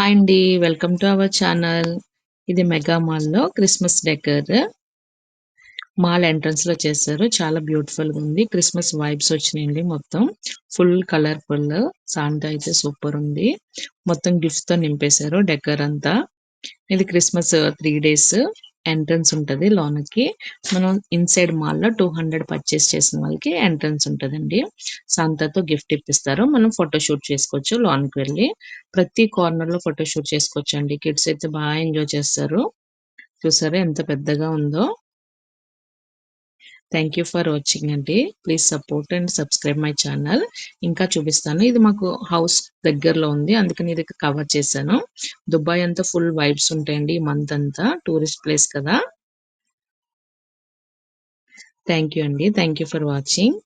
Hi అండి. Welcome to our channel. ఇది mega మాల్‌లో క్రిస్మస్ డెకర్. మాల్ ఎంట్రన్స్‌లో చేశారు. చాలా బ్యూటిఫుల్‌గా ఉంది. క్రిస్మస్ వైబ్స్ వచ్చినాయండి మొత్తం. Full colourful. సాంతా అయితే సూపర్ ఉంది. మొత్తం గిఫ్ట్స్‌తో నింపేశారు డెకర్ అంతా. ఇది క్రిస్మస్ 3 డేస్ ఎంట్రన్స్ ఉంటది లోనకి. మనం ఇన్‌సైడ్ మాల్‌లో 200 పర్చేస్ చేసిన వాళ్ళకి ఎంట్రన్స్ ఉంటదండి. సాంతాతో గిఫ్ట్ ఇప్పిస్తారు. మనం ఫోటోషూట్ చేసుకోవచ్చు లోనికి వెళ్లి. ప్రతి కార్నర్‌లో ఫోటోషూట్ చేసుకోవచ్చండి. కిడ్స్ అయితే బాగా ఎంజాయ్ చేస్తారు. చూసారా ఎంత పెద్దగా ఉందో. థాంక్ యూ ఫర్ వాచింగ్ అండి. Please support and subscribe my channel. ఇంకా చూపిస్తాను. ఇది మాకు హౌస్ దగ్గరలో ఉంది. అందుకని ఇది కవర్ చేశాను. దుబాయ్ అంతా ఫుల్ వైబ్స్ ఉంటాయండి ఈ మంత్ అంతా. టూరిస్ట్ ప్లేస్ కదా! థాంక్ యూ అండి. Thank you for watching.